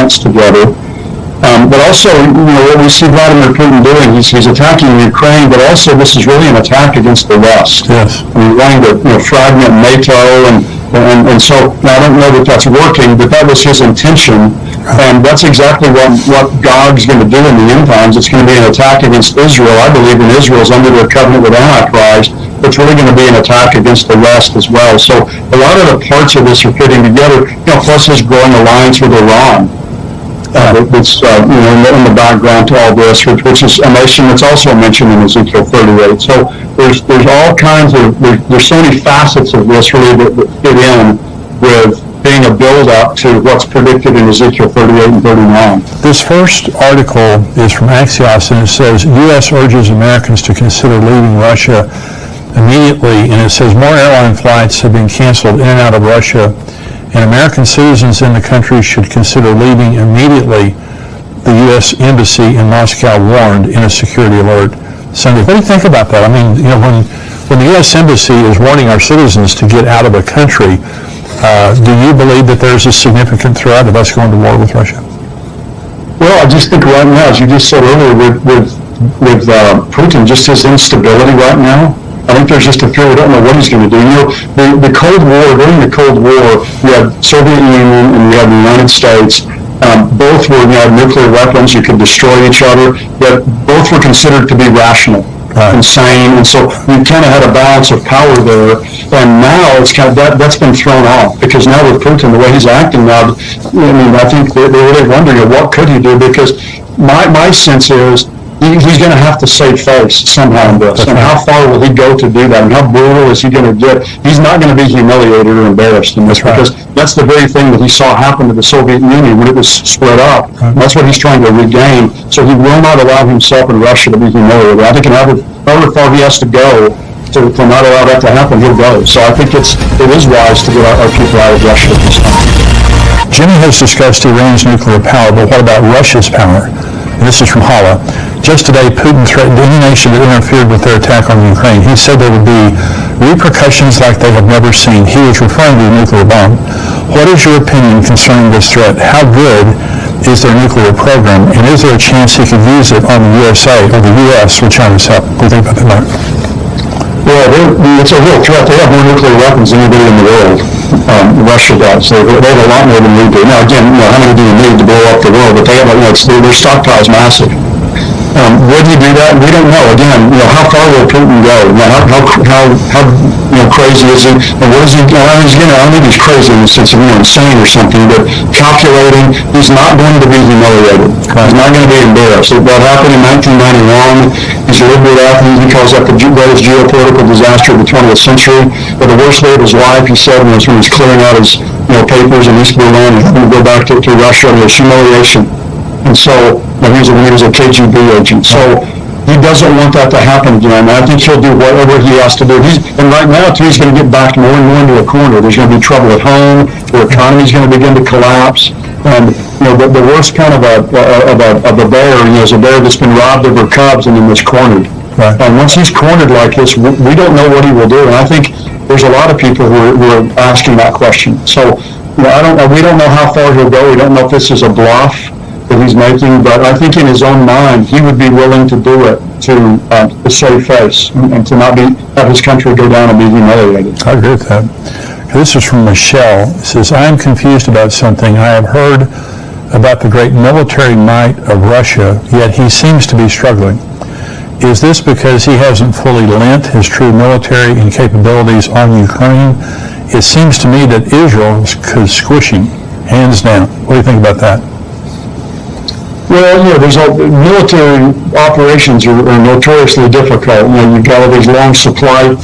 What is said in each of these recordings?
alliance together. But also, what we see Vladimir Putin doing, he's attacking Ukraine, but also this is really an attack against the West. Yes. Wanting to fragment NATO, and so I don't know that that's working, but that was his intention, and that's exactly what Gog's going to do in the end times. It's going to be an attack against Israel. I believe in Israel's under their covenant with Antichrist. It's really going to be an attack against the West as well. So a lot of the parts of this are fitting together. Plus his growing alliance with Iran. That's in the background to all this, which is a nation that's also mentioned in Ezekiel 38. So there's all kinds of there's so many facets of this really that fit in with being a build-up to what's predicted in Ezekiel 38 and 39. This first article is from Axios, and it says U.S. urges Americans to consider leaving Russia immediately, and it says more airline flights have been canceled in and out of Russia, and American citizens in the country should consider leaving immediately, the U.S. Embassy in Moscow warned in a security alert Sunday. What do you think about that? I mean, when the U.S. Embassy is warning our citizens to get out of a country, do you believe that there's a significant threat of us going to war with Russia? Well, I just think right now, as you just said earlier, with Putin, just his instability right now, I think there's just a fear we don't know what he's going to do. The Cold War, during the Cold War, you had Soviet Union and you had the United States. Both were, had nuclear weapons. You could destroy each other, but both were considered to be rational, and sane. And so you kind of had a balance of power there. And now it's kind of that's been thrown off, because now with Putin, the way he's acting now, I think they're really wondering what could he do, because my sense is he's going to have to save face somehow in this. And how far will he go to do that? And how brutal is he going to get? He's not going to be humiliated or embarrassed in this, because that's the very thing that he saw happen to the Soviet Union when it was split up. That's what he's trying to regain. So he will not allow himself and Russia to be humiliated. I think however far he has to go to not allow that to happen, he'll go. So I think it is wise to get our people out of Russia at this time. Jimmy has discussed Iran's nuclear power, but what about Russia's power? And this is from Hala. Just today, Putin threatened any nation that interfered with their attack on Ukraine. He said there would be repercussions like they have never seen. He was referring to a nuclear bomb. What is your opinion concerning this threat? How good is their nuclear program? And is there a chance he could use it on the USA or the U.S. with China's help? What do you think about that, Mark? Well, it's a real threat. They have more nuclear weapons than anybody in the world. Russia does. They have a lot more than we do. Now, again, how many do you need to blow up the world? But they have, their stockpile is massive. Would he do that? We don't know. Again, how far will Putin go? How crazy is he? And what is he? I don't think he's crazy in the sense of insane or something, but calculating. He's not going to be humiliated. He's not going to be embarrassed. What happened in 1991? He's lived with that. He calls that the greatest geopolitical disaster of the 20th century. But the worst day of his life, he said, was when he's clearing out his papers in East Berlin and having to go back to Russia. And there's humiliation. And so he was a KGB agent. So he doesn't want that to happen again. I think he'll do whatever he has to do. And right now, too, he's going to get backed more and more into a corner. There's going to be trouble at home. The economy's going to begin to collapse. And the worst kind of a bear is a bear that's been robbed of her cubs and then was cornered. Right. And once he's cornered like this, we don't know what he will do. And I think there's a lot of people who are asking that question. So we don't know how far he'll go. We don't know if this is a bluff that he's making, but I think in his own mind, he would be willing to do it to save face and to not have his country go down and be humiliated. I agree with that. This is from Michelle. It says, I am confused about something. I have heard about the great military might of Russia, yet he seems to be struggling. Is this because he hasn't fully lent his true military and capabilities on Ukraine? It seems to me that Israel is squishing, hands down. What do you think about that? Well, there's military operations are notoriously difficult. You've got all these long supply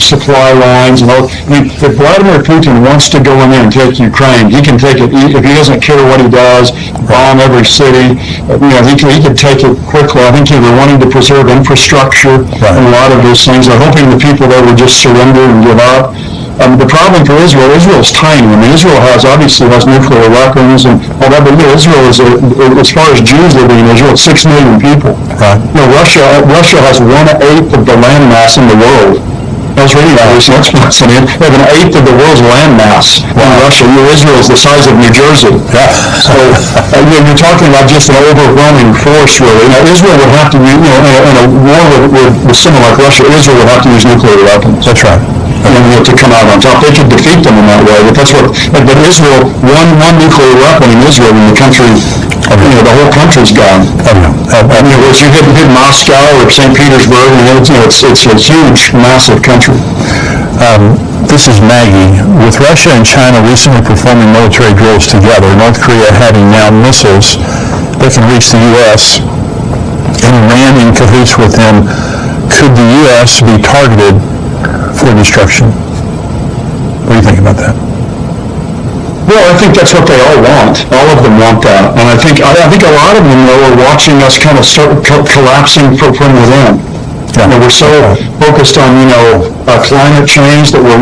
lines and all. If Vladimir Putin wants to go in there and take Ukraine, he can take it. If he doesn't care what he does, bomb every city, he could take it quickly. I think they're wanting to preserve infrastructure and a lot of those things. They're hoping the people there would just surrender and give up. The problem for Israel's tiny. Israel obviously has nuclear weapons and all that, but Israel is, as far as Jews living in Israel, it's 6 million people. Right. Russia has 1/8 of the landmass in the world. I was reading about this next month, and they have an eighth of the world's land mass in Russia. Israel is the size of New Jersey. So you're talking about just an overwhelming force, really. Now, Israel would have to, in a war with someone like Russia, Israel would have to use nuclear weapons. That's right. To come out on top. They could defeat them in that way, but but Israel, one nuclear weapon in Israel, and the country, the whole country's gone. Whereas you hit Moscow or St. Petersburg, it's a huge, massive country. This is Maggie. With Russia and China recently performing military drills together, North Korea having now missiles that can reach the U.S., and Iran in cahoots with them, could the U.S. be targeted for destruction? What do you think about that? Well, I think that's what they all want. All of them want that, and I think a lot of them, though, are watching us kind of start collapsing from within. Yeah. We're so focused on climate change that we're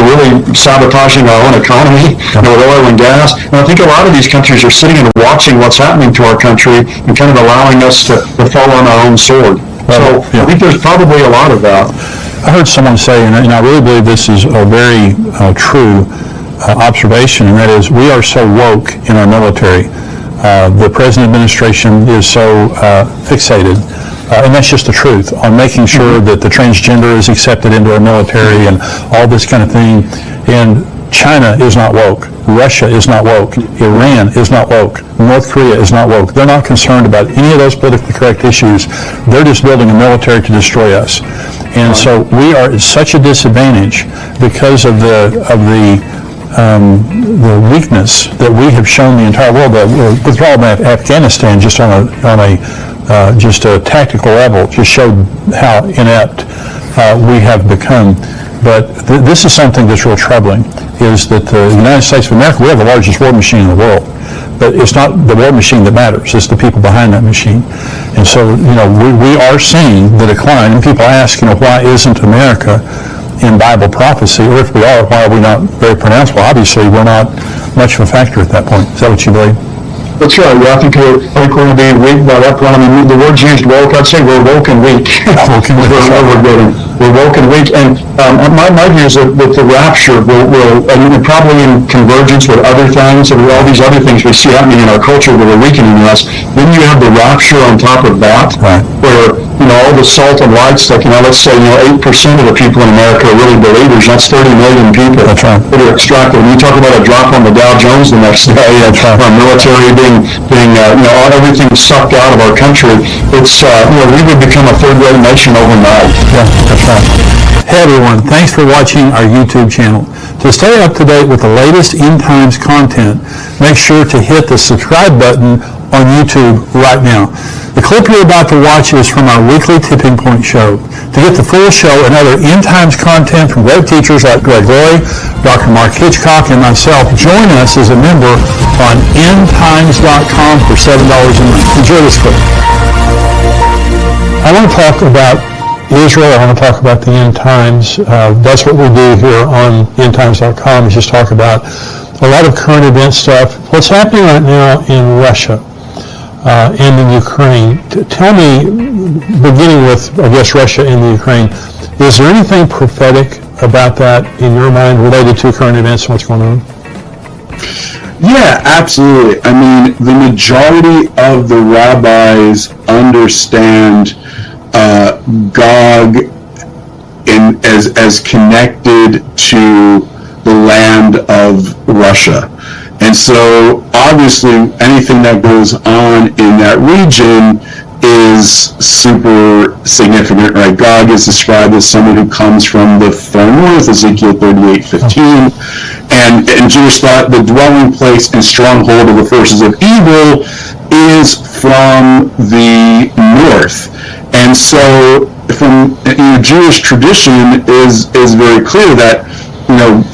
really sabotaging our own economy with oil and gas. And I think a lot of these countries are sitting and watching what's happening to our country and kind of allowing us to fall on our own sword. So I think there's probably a lot of that. I heard someone say, and I really believe this is a very true observation, and that is we are so woke in our military. The present administration is so fixated, and that's just the truth, on making sure that the transgender is accepted into our military and all this kind of thing. And China is not woke. Russia is not woke. Iran is not woke. North Korea is not woke. They're not concerned about any of those politically correct issues. They're just building a military to destroy us. And so we are at such a disadvantage because of the weakness that we have shown the entire world. The withdrawal of Afghanistan, just on a tactical level, just showed how inept we have become. But this is something that's real troubling, is that the United States of America, we have the largest war machine in the world. But it's not the war machine that matters, it's the people behind that machine. And so, we are seeing the decline, and people ask, why isn't America in Bible prophecy? Or if we are, why are we not very pronounced? Well, obviously, we're not much of a factor at that point. Is that what you believe? That's right. I think we're going to be weak by that point. I mean, the word's used woke. I'd say we're woke and weak. We're woke and weak. And my view is that the rapture will probably in convergence with other things, and all these other things we see happening in our culture that are weakening us. Then you have the rapture on top of that, where all the salt and light stuff. Let's say 8% of the people in America are really believers. That's 30 million people that are extracted. When you talk about a drop on the Dow Jones the next day, our military being everything sucked out of our country, it's we would become a third-rate nation overnight. Yeah, that's right. Hey everyone, thanks for watching our YouTube channel. To stay up to date with the latest End Times content, make sure to hit the subscribe button on YouTube right now. The clip you're about to watch is from our weekly Tipping Point show. To get the full show and other End Times content from great teachers like Greg Laurie, Dr. Mark Hitchcock, and myself, join us as a member on endtimes.com for $7 a month. Enjoy this clip. I want to talk about Israel. I want to talk about the End Times. That's what we do here on endtimes.com, is just talk about a lot of current event stuff. What's happening right now in Russia and in Ukraine. Tell me, beginning with, I guess, Russia and the Ukraine, is there anything prophetic about that in your mind related to current events and what's going on? Yeah, absolutely. I mean, the majority of the rabbis understand Gog as connected to the land of Russia. And so, obviously, anything that goes on in that region is super significant, right? Gog is described as someone who comes from the far north, Ezekiel 38:15, and in Jewish thought, the dwelling place and stronghold of the forces of evil is from the north. And so, from Jewish tradition is very clear that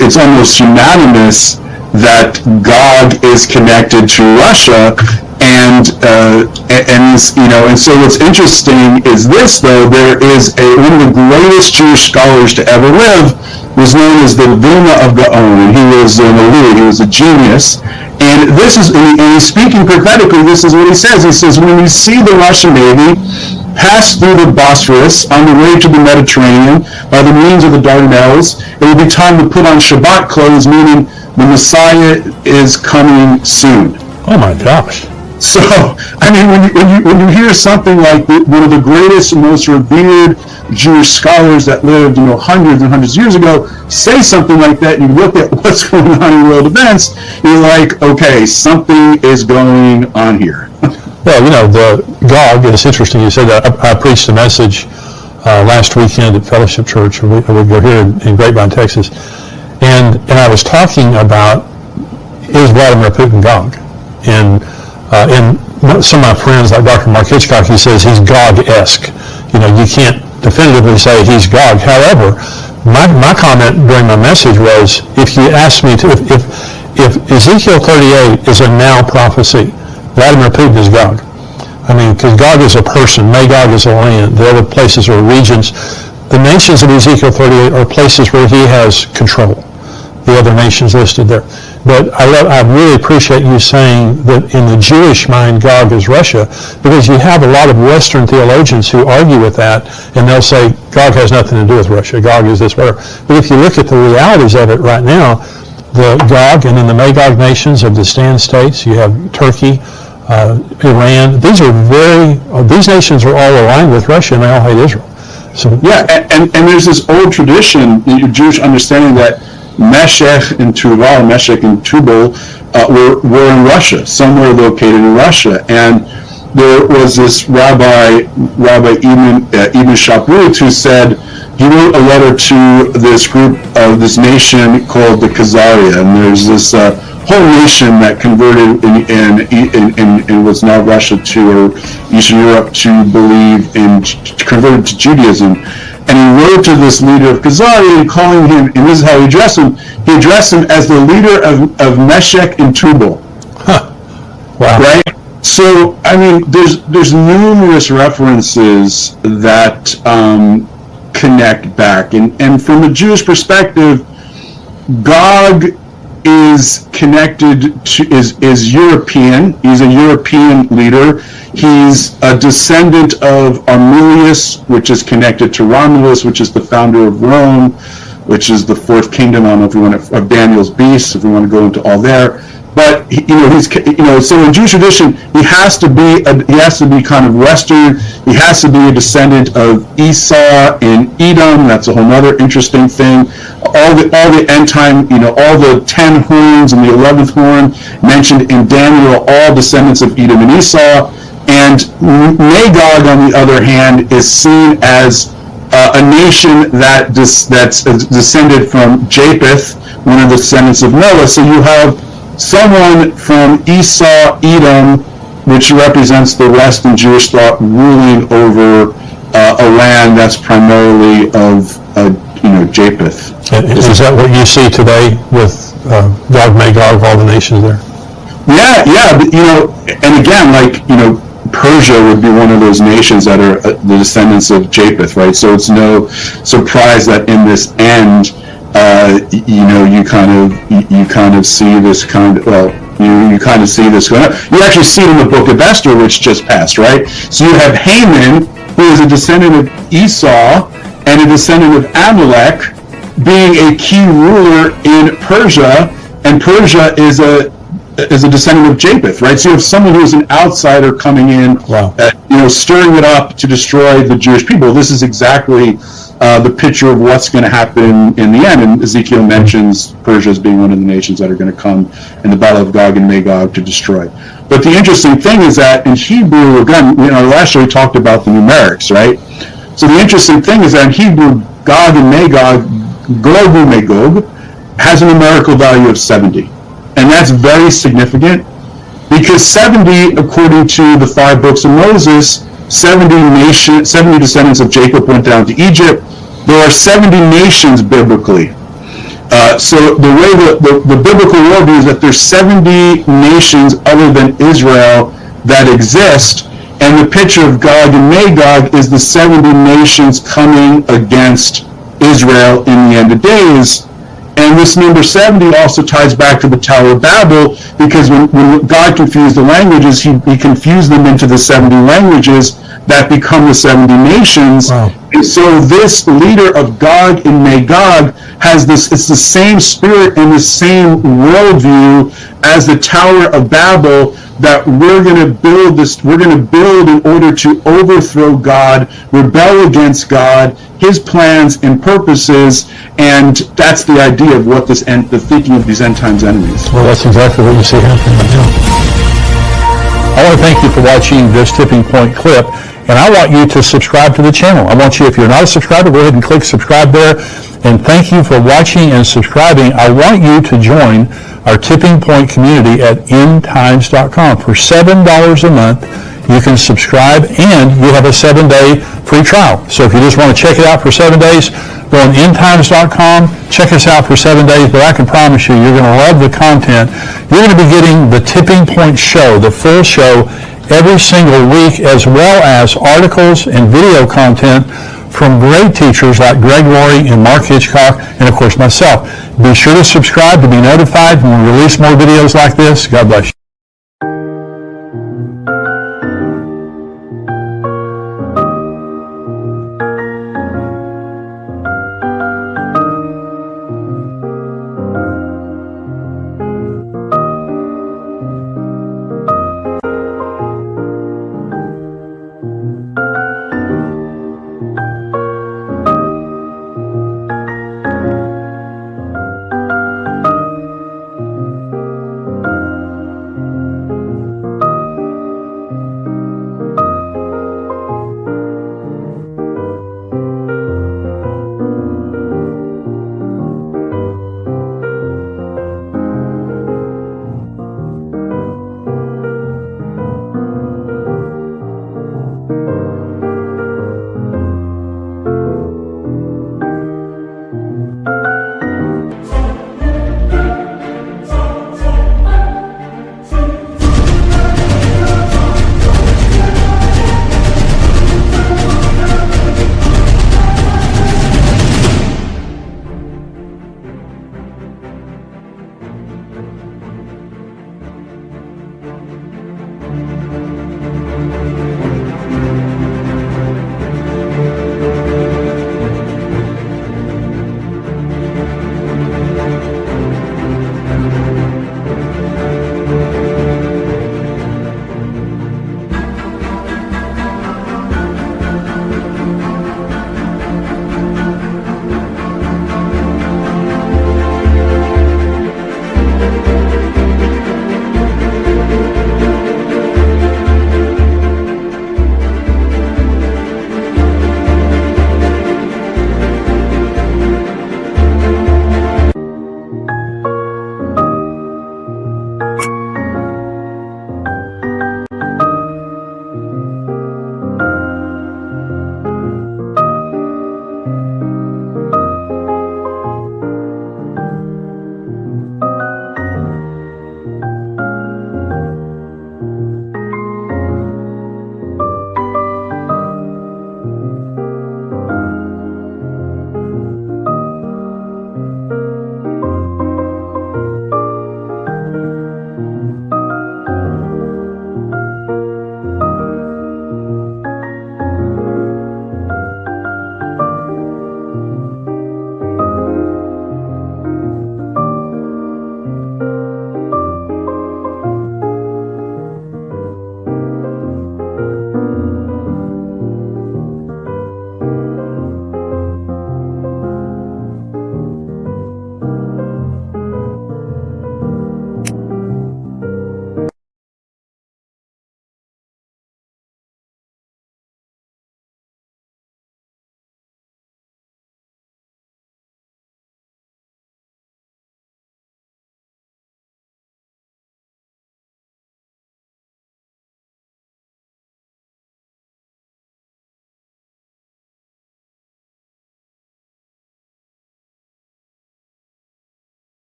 it's almost unanimous that Gog is connected to Russia, and so what's interesting is this, though. There is one of the greatest Jewish scholars to ever live was known as the Vilna of Gaon, and he was an elite, he was a genius. And this is, and he's speaking prophetically, this is what he says. He says, when we see the Russian Navy pass through the Bosphorus on the way to the Mediterranean by the means of the Dardanelles. It will be time to put on Shabbat clothes, meaning the Messiah is coming soon. Oh my gosh. So, I mean, when you hear something like one of the greatest and most revered Jewish scholars that lived, hundreds and hundreds of years ago, say something like that, and you look at what's going on in world events, you're like, okay, something is going on here. Well, the Gog, it's interesting you said that. I preached a message last weekend at Fellowship Church, we go here in Grapevine, Texas, and I was talking about, is Vladimir Putin Gog? And some of my friends, like Dr. Mark Hitchcock, he says he's Gog-esque. You can't definitively say he's Gog. However, my comment during my message was, if you ask me to, if Ezekiel 38 is a now prophecy, Vladimir Putin is Gog. I mean, because Gog is a person, Magog is a land, the other places are regions. The nations of Ezekiel 38 are places where he has control, the other nations listed there. But I really appreciate you saying that in the Jewish mind, Gog is Russia, because you have a lot of Western theologians who argue with that, and they'll say, Gog has nothing to do with Russia, Gog is this, whatever. But if you look at the realities of it right now, the Gog and then the Magog nations of the Stan states, you have Turkey, Iran, these nations are all aligned with Russia, and they all hate Israel. So yeah, and there's this old tradition, the Jewish understanding that Meshech and Tubal were in Russia, somewhere located in Russia, and there was this Rabbi Ibn Shaprut, who said he wrote a letter to this group of this nation called the Khazaria, and there's this whole nation that converted in what's now Russia or Eastern Europe to believe converted to Judaism. And he wrote to this leader of Khazaria, calling him, and this is how he addressed him. He addressed him as the leader of Meshech and Tubal. Huh. Wow. Right? So, I mean, there's numerous references that connect back. And from a Jewish perspective, Gog is connected to, is European. He's a European leader. He's a descendant of Armilius, which is connected to Romulus, which is the founder of Rome, which is the fourth kingdom. I don't know if we want to, of Daniel's beast, if we want to go into all there. But so in Jewish tradition, he has to be kind of Western. He has to be a descendant of Esau and Edom. That's a whole other interesting thing. All the end time, all the 10 horns and the 11th horn mentioned in Daniel, all descendants of Edom and Esau. And Magog, on the other hand, is seen as a nation that's descended from Japheth, one of the descendants of Noah. So you have someone from Esau, Edom, which represents the West in Jewish thought, ruling over a land that's primarily of Japheth. Is that what you see today with Gog, Magog, all the nations there? Yeah, but, and again, Persia would be one of those nations that are the descendants of Japheth, right? So it's no surprise that in this end, you kind of see this kind of, you kind of see this going on. You actually see it in the book of Esther, which just passed, right? So you have Haman, who is a descendant of Esau and a descendant of Amalek, being a key ruler in Persia, and Persia is a descendant of Japheth, right? So you have someone who is an outsider coming in, wow. Stirring it up to destroy the Jewish people. This is exactly the picture of what's going to happen in the end. And Ezekiel mentions Persia as being one of the nations that are going to come in the battle of Gog and Magog to destroy. But the interesting thing is that in Hebrew, again, last year we talked about the numerics, right? So the interesting thing is that in Hebrew, Gog and Magog, Gog and Magog, has a numerical value of 70. And that's very significant because 70, according to the 5 books of Moses, 70 descendants of Jacob went down to Egypt. There are 70 nations biblically. So the way the biblical worldview is that there's 70 nations other than Israel that exist, and the picture of Gog and Magog is the 70 nations coming against Israel in the end of days. And this number 70 also ties back to the Tower of Babel, because when God confused the languages, he confused them into the 70 languages that become the 70 nations. Wow. And so this leader of Gog and Magog has this, it's the same spirit and the same worldview as the Tower of Babel, that we're going to build this, we're going to build in order to overthrow God, rebel against God, his plans and purposes, and that's the idea of what this end, the thinking of these end times enemies. Well, that's exactly what you see happening right now. I want to thank you for watching this Tipping Point clip, and I want you to subscribe to the channel. I want you, if you're not a subscriber, go ahead and click subscribe there. And thank you for watching and subscribing. I want you to join our Tipping Point community at endtimes.com. For $7 a month, you can subscribe, and you have a 7-day free trial. So if you just want to check it out for 7 days, go on endtimes.com, check us out for 7 days, but I can promise you, you're going to love the content. You're going to be getting the Tipping Point show, the full show, every single week, as well as articles and video content from great teachers like Greg Laurie and Mark Hitchcock, and of course myself. Be sure to subscribe to be notified when we release more videos like this. God bless you.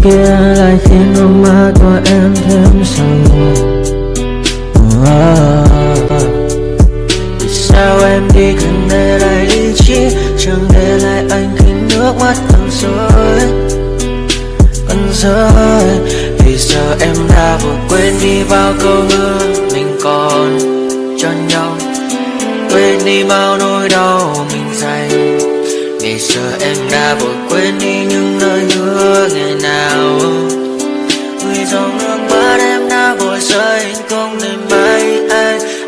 kia lại khiến đôi mắt của em thêm sầu. Vì sao em đi cần để lại lý trí, chẳng để lại anh khi nước mắt càng rơi. Vì giờ em đã vừa quên đi bao câu hứa mình còn cho nhau, quên đi bao nỗi đau mình dành. Vì giờ em đã vừa quên đi những lời hứa ngày nào. Vì dòng nước mắt em đã vội rơi, anh không thể mãi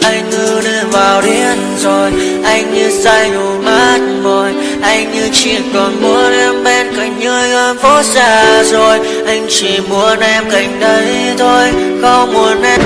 anh cứ đi vào điên rồi. Anh như say đôi mắt môi, anh như chỉ còn muốn em bên cạnh như ở phố xa rồi. Anh chỉ muốn em cạnh đấy thôi, không muốn em.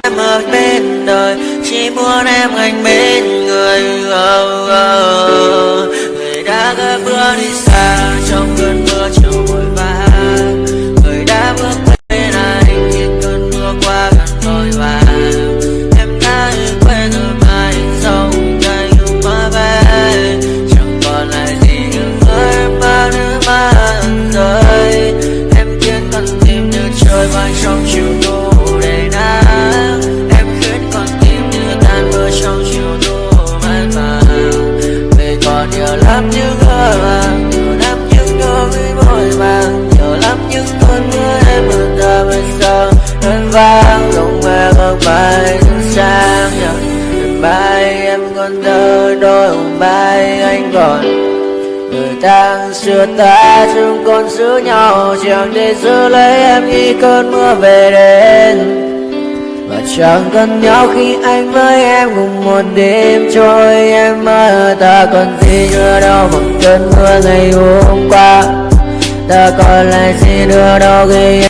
Em ở bên đời chỉ muốn em anh bên người. Người đã gỡ bước đi xa trong cơn mưa chiều vội vã. Người đã bước bên anh khi cơn mưa qua gần vội vã. Em đã quên rồi mai sau ngày yêu má bé, chẳng còn lại gì nhưng em ba nước mắt rơi. Em khiến con tim như trôi bay trong chiều tối. Nhiều lắm những hứa vàng, nhiều lắm những đôi môi vàng, nhiều lắm những cơn mưa em mượn ra bên sau đơn vang. Không mẹ không bay rất sáng nhờ bay em còn thơ đôi hồng bay anh còn. Người ta xưa ta chúng còn giữ nhau chẳng để giữ lấy em khi cơn mưa về đến. Và chẳng cần nhau khi anh với em cùng một đêm trôi. Em mơ ta còn gì nữa đâu bằng cơn mưa ngày hôm qua. Ta còn lại gì nữa đâu khi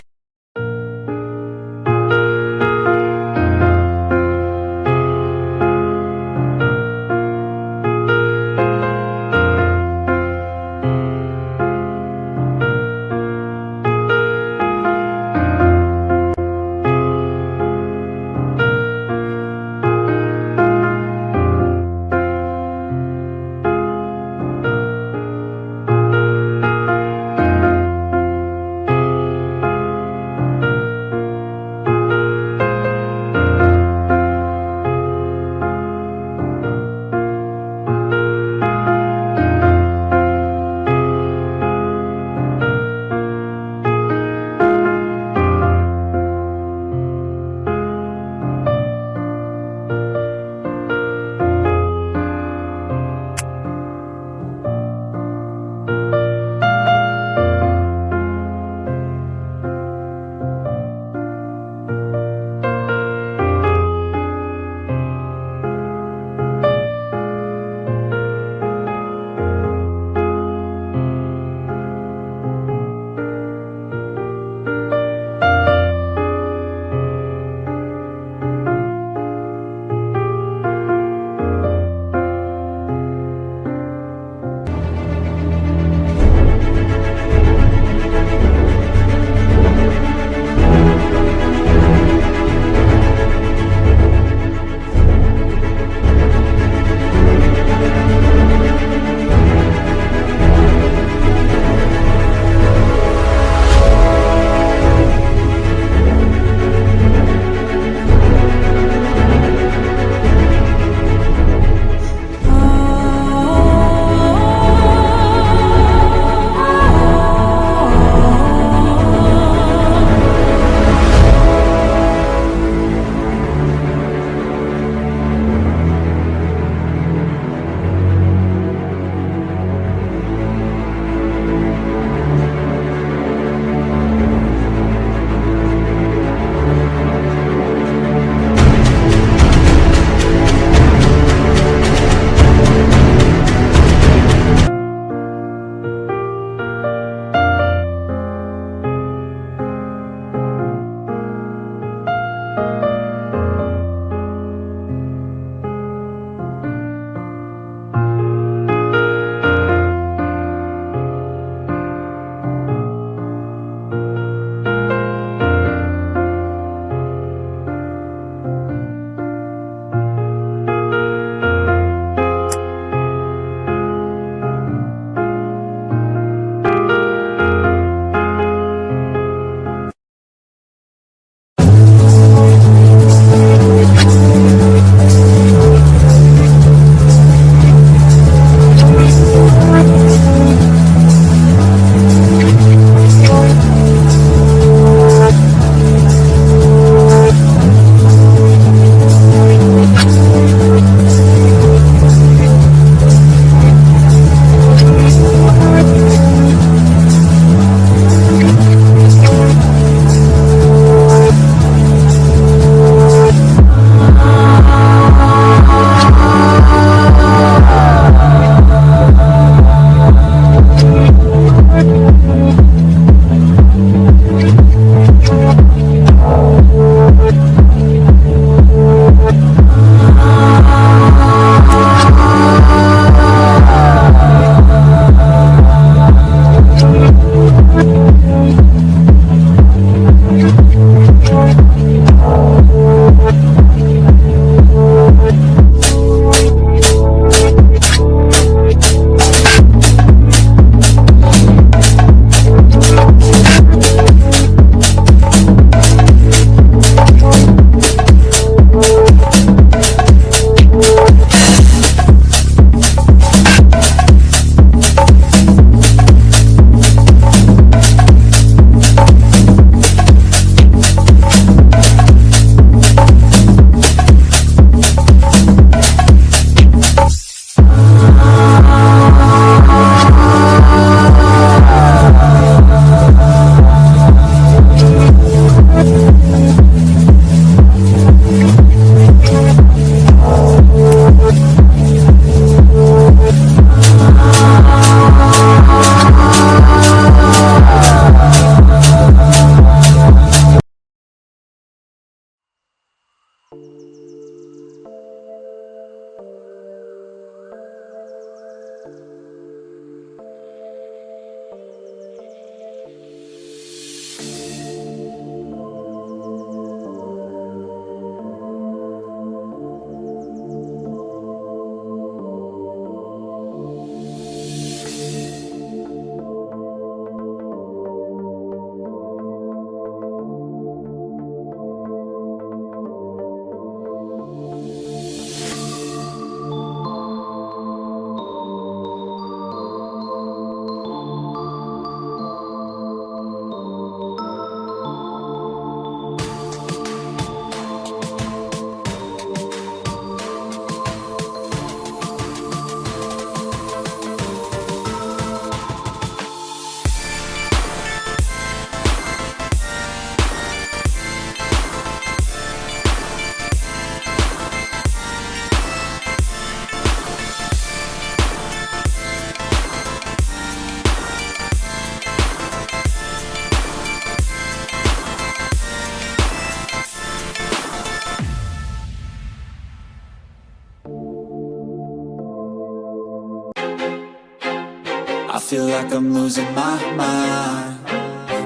feel like I'm losing my mind.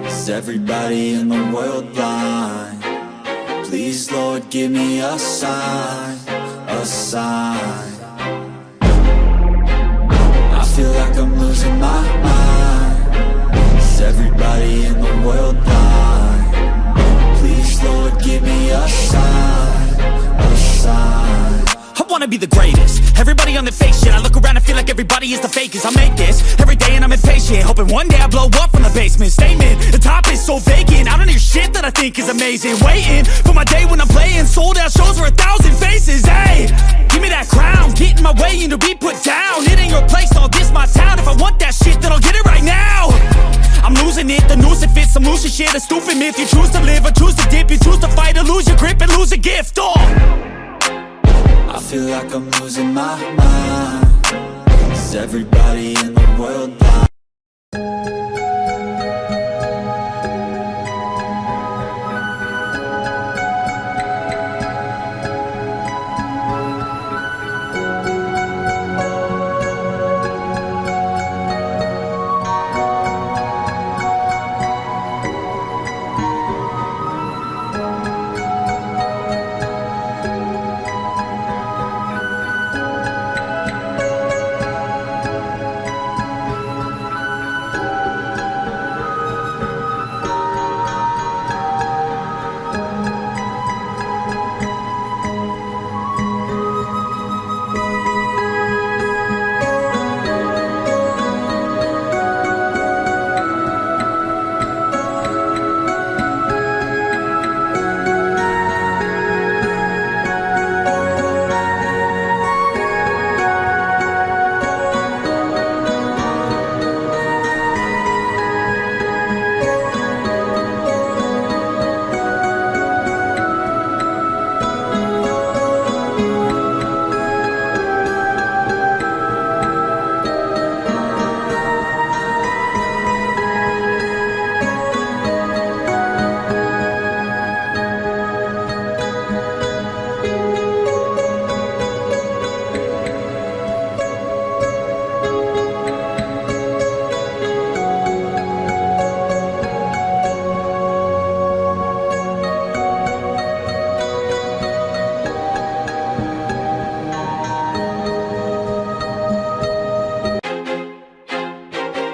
Is everybody in the world blind? Please, Lord, give me a sign, a sign. I feel like I'm losing my mind. Is everybody in the world blind? Please, Lord, give me a sign, a sign. I wanna be the greatest. Everybody on the fake shit. I look around and feel like everybody is the fakest. I make this every day and I'm impatient, hoping one day I blow up from the basement. Statement, the top is so vacant. I don't hear shit that I think is amazing. Waiting for my day when I'm playing sold out shows for 1,000 faces. Hey, give me that crown, get in my way and to be put down. It ain't your place, all this my town. If I want that shit, then I'll get it right now. I'm losing it, the noose it fits. Some losing shit, a stupid myth. You choose to live or choose to dip. You choose to fight or lose your grip and lose a gift. I feel like I'm losing my mind. Is everybody in the world blind?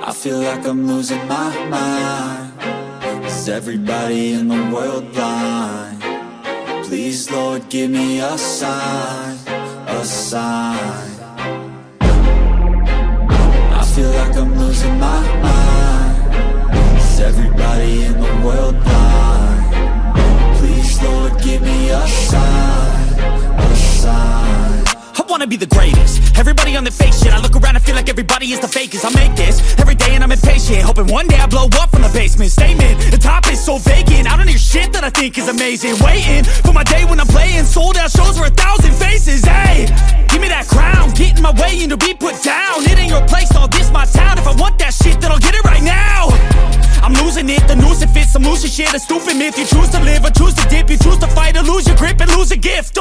I feel like I'm losing my mind. Is everybody in the world blind? Please, Lord, give me a sign, a sign. I feel like I'm losing my mind. Is everybody in the world blind? Please, Lord, give me a sign, a sign. I wanna be the greatest. Everybody on the fake shit. I look around and feel like everybody is the fakest. I make this every day and I'm impatient, hoping one day I blow up from the basement. Statement, the top is so vacant. I don't hear shit that I think is amazing. Waiting for my day when I'm playing sold out shows for 1,000 faces. Hey, give me that crown, get in my way and to be put down. It ain't your place, all this my town. If I want that shit, then I'll get it right now. I'm losing it, the noose it fits. Some losing shit, a stupid myth. You choose to live or choose to dip. You choose to fight or lose your grip and lose a gift.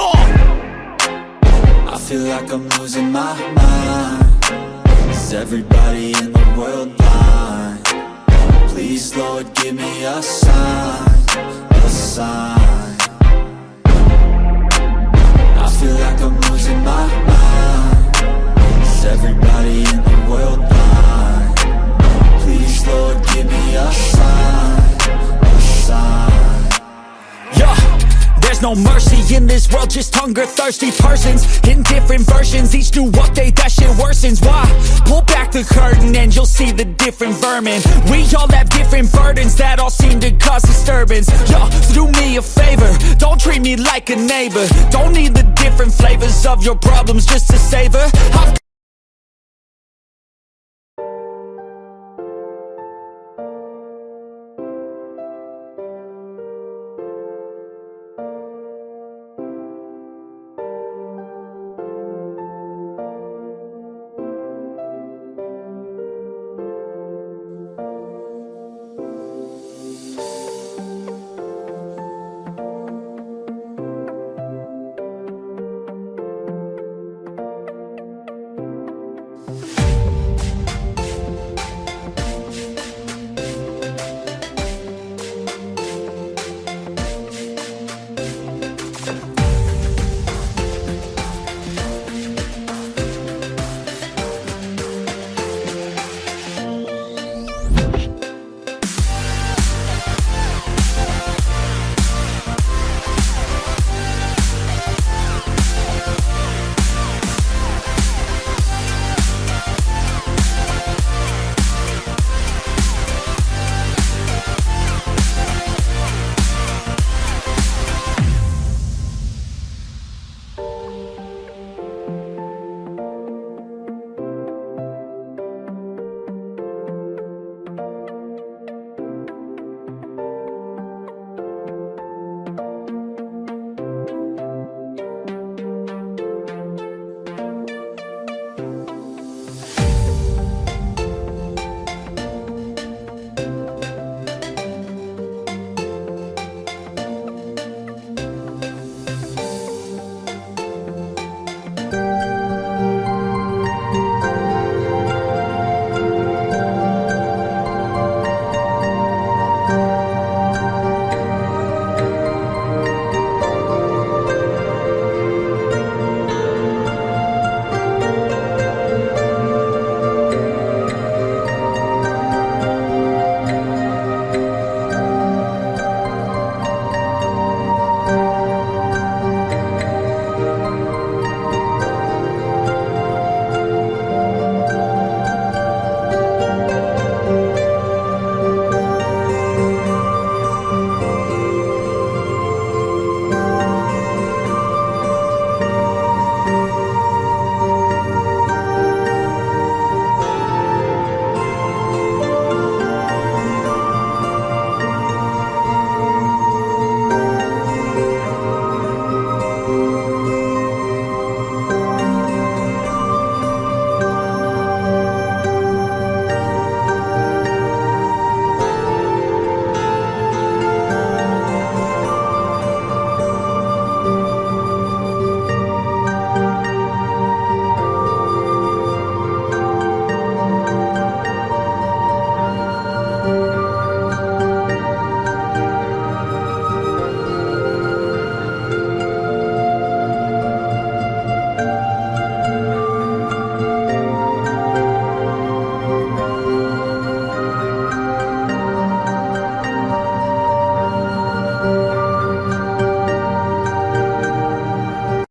I feel like I'm losing my mind. Is everybody in the world blind? Please, Lord, give me a sign, a sign. I feel like I'm losing my mind. Is everybody in the world blind? Please, Lord, give me a sign, a sign. Yeah, there's no mercy in this world, just hunger-thirsty persons in different versions. Each new update, that shit worsens. Why? Pull back the curtain and you'll see the different vermin. We all have different burdens that all seem to cause disturbance. Yo, so do me a favor, don't treat me like a neighbor. Don't need the different flavors of your problems just to savor.